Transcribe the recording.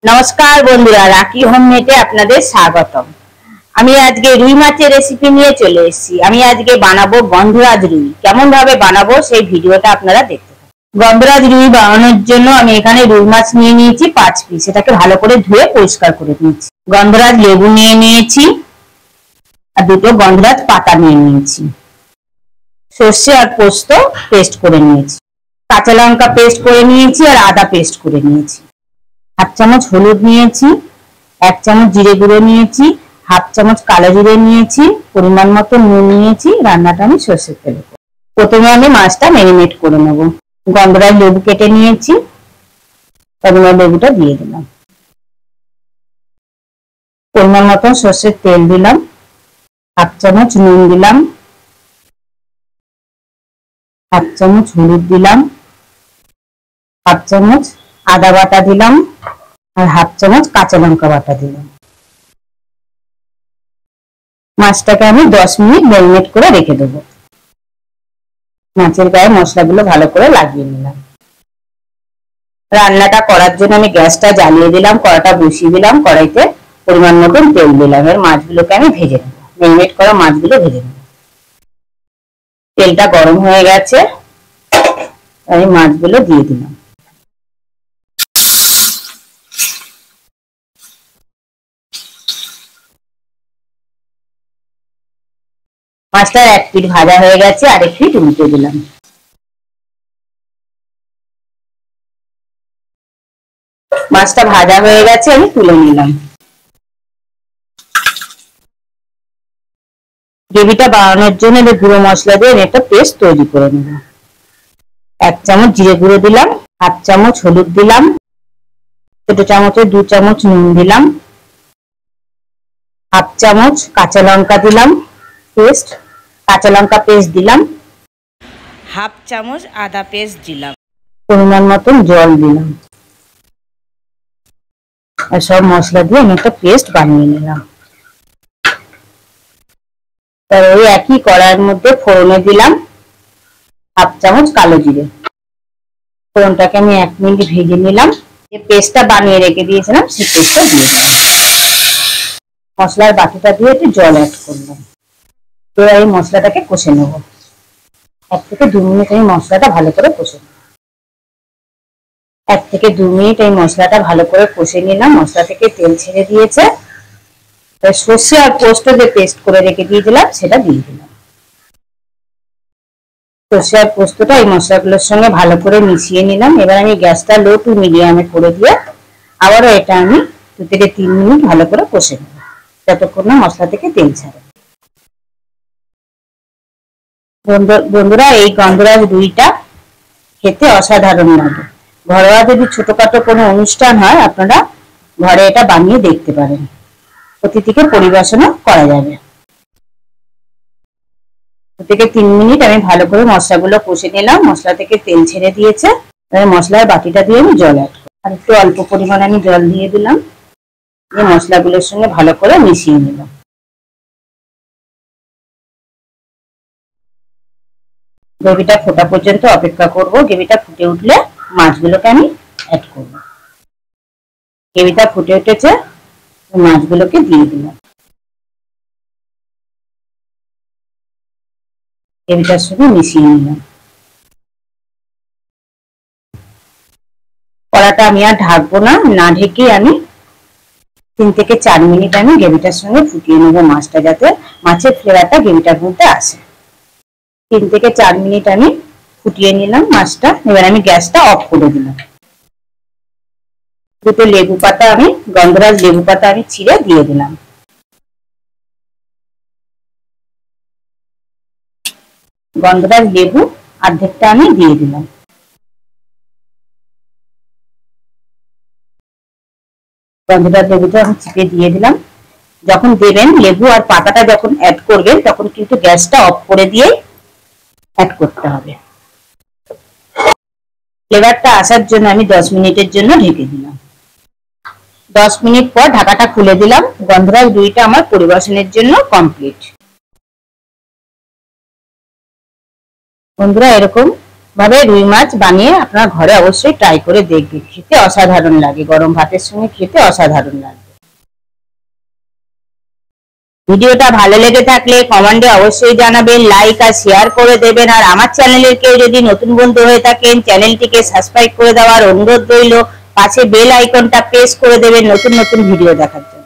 नमस्कार बंधुरा राखी होममेडे आपनादेर स्वागतम। आमी आजके रुई माछेर रेसिपि निये चले एसेछि। आमी आजके बानाबो गंधराज रुई। केमन भावे बानाबो सेई भिडियोटा आपनारा देखते थाकुन। गंधराज रुई बानानोर जोन्नो आमी एखाने रुई माछ निये नियेछि 5 पिस। एटाके भालो करे धुए परिष्कार करे नियेछि। गंधराज लेबु निये नियेछि आर दुटो गंधराज पाता निये नियेछि। सर्षे आर पोस्त पेस्ट करे नियेछि। काঁচা লঙ্কা पेस्ट करे नियेछि आर आदा पेस्ट करे नियेछि। हाफ चामच हलुद नियेछि, 1 चामच जिरे गुঁড়ো नियेछि, हाफ चामच कालो जिरे नियेछि, परिमाण मतो নুন नियेछि। रान्नाटा आमि সরষের তেলে করব। প্রথমে আমি মাছটা ম্যারিনেট করে নেব। গন্ধরাজ লেবু কেটে নিয়েছি, গন্ধরাজ লেবুটা দিয়ে দিলাম। পরিমাণ মতো সরষের তেল দিলাম, হাফ চামচ নুন দিলাম, হাফ চামচ হলুদ দিলাম, হাফ চামচ আদা বাটা দিলাম আর হাফ চামচ কাঁচা লঙ্কা বাটা দিলাম। মাছটাকে আমি 10 মিনিট ম্যারিনেট করে রেখে দেব। মাছের গায়ে মশলাগুলো ভালো করে লাগিয়ে নিলাম। রান্নাটা করার জন্য আমি গ্যাসটা জ্বালিয়ে দিলাম, কড়াটা বসিয়ে দিলাম, কড়াইতে পরিমাণ মতো তেল দিলাম। এর মাছগুলোকে আমি ভেজে নেব, ম্যারিনেট করা মাছগুলো ভেজে নেব। তেলটা গরম হয়ে গেছে, আমি মাছগুলো দিয়ে দিলাম। মাছটার এক পিঠ ভাজা হয়ে গেছে, আরেক পিঠ উল্টে দিলাম। মাছটা ভাজা হয়ে গেছে, আমি তুলে নিলাম। গ্রেভিটা বানানোর জন্য গুঁড়ো মশলা দিয়ে একটা পেস্ট তৈরি করে নেব। 1 চামচ জিরে গুঁড়ো দিলাম, হাফ চামচ হলুদ দিলাম, ছোট চামচে 2 চামচ নুন দিলাম, হাফ চামচ কাঁচা লঙ্কা দিলাম পেস্ট, কাঁচা লঙ্কা পেস্ট দিলাম, হাফ চামচ আদা পেস্ট দিলাম, পরিমাণ মতো জল দিলাম। আর সব মশলা দিয়ে আমি একটা পেস্ট বানিয়ে নিলাম। তার ওই একই কড়াইয়ের মধ্যে ফোড়নে দিলাম হাফ চামচ কালো জিরে। ফোড়নটাকে আমি 1 মিনিট ভেজে নিলাম। যে পেস্টটা বানিয়ে রেখে দিয়েছিলাম সেই পেস্টটা দিয়ে দিলাম। মশলার বাটিটা দিয়ে একটু জল অ্যাড করলাম। এবার এই মশলাটাকে কষে নেব। 1 থেকে 2 মিনিট এই মশলাটা ভালো করে কষে নেব। 1 থেকে 2 মিনিট এই মশলাটা ভালো করে কষে নিলাম। মশলা থেকে তেল ছেড়ে দিয়েছে। সর্ষে আর পোস্ত যে পেস্ট করে রেখে দিয়েছিলাম সেটা দিয়ে দিলাম। সর্ষে আর পোস্তটা এই মশলাগুলোর সঙ্গে ভালো করে মিশিয়ে নিলাম। এবার আমি গ্যাসটা লো টু মিডিয়ামে করে দিয়ে আবারও এটা আমি 2 থেকে 3 মিনিট ভালো করে কষে নেব, যতক্ষণ না মশলা থেকে তেল ছাড়ে। বন্ধুরা, এই গন্ধরাজ রুইটা খেতে অসাধারণ লাগে। ঘরোয়া যদি ছোটখাটো কোনো অনুষ্ঠান হয় আপনারা ঘরে এটা বানিয়ে দেখতে পারেন, অতিথিকে পরিবেশনও করা যাবে। 2 থেকে 3 মিনিট আমি ভালো করে মশলাগুলো কষে নিলাম। মশলা থেকে তেল ছেড়ে দিয়েছে। মশলার বাটিটা দিয়ে আমি জল অ্যাড করব। আর একটু অল্প পরিমাণে আমি জল দিয়ে দিলাম। এই মশলাগুলোর সঙ্গে ভালো করে মিশিয়ে নিলাম। গ্রেভিটা ফোটা পর্যন্ত অপেক্ষা করব। গ্রেভিটা ফুটে উঠলে মাছগুলোকে আমি অ্যাড করব। গ্রেভিটা ফুটে উঠেছে, মাছগুলোকে দিয়ে দিলাম। গ্রেভিটার সঙ্গে মিশিয়ে নিলাম। কড়াটা আমি আর ঢাকবো না, না ঢেকে আমি 3 থেকে 4 মিনিট আমি গ্রেভিটার সঙ্গে ফুটিয়ে নেব মাছটা, যাতে মাছের ফ্লেভারটা গ্রেভিটার মধ্যে আসে। 3 থেকে 4 মিনিট আমি ফুটিয়ে নিলাম মাছটা। এবার আমি গ্যাসটা অফ করে দিলাম। দুটো লেবু পাতা আমি গন্ধরাজ লেবু পাতা আমি ছিঁড়ে দিয়ে দিলাম। গন্ধরাজ লেবু অর্ধেকটা আমি দিয়ে দিলাম। গন্ধরাজ লেবুটা আমি চিপে দিয়ে দিলাম। যখন দেবেন লেবু আর পাতাটা যখন অ্যাড করবেন তখন কিন্তু গ্যাসটা অফ করে দিয়ে অ্যাড করতে হবে। ফ্লেভারটা আসার জন্য আমি 10 মিনিটের জন্য ঢেকে দিলাম। 10 মিনিট পর ঢাকাটা খুলে দিলাম। গন্ধরাজ রুইটা আমার পরিবেশনের জন্য কমপ্লিট। বন্ধুরা, এরকম ভাবে রুই মাছ বানিয়ে আপনারা ঘরে অবশ্যই ট্রাই করে দেখবেন, খেতে অসাধারণ লাগে, গরম ভাতের সঙ্গে খেতে অসাধারণ লাগে। ভিডিওটা ভালো লেগে থাকলে কমেন্টে অবশ্যই জানাবেন, লাইক আর শেয়ার করে দেবেন। আর আমার চ্যানেলের কেউ যদি নতুন বন্ধু হয়ে থাকেন, চ্যানেলটিকে সাবস্ক্রাইব করে দেওয়ার অনুরোধ রইল। পাশে বেল আইকনটা প্রেস করে দেবেন নতুন নতুন ভিডিও দেখার জন্য।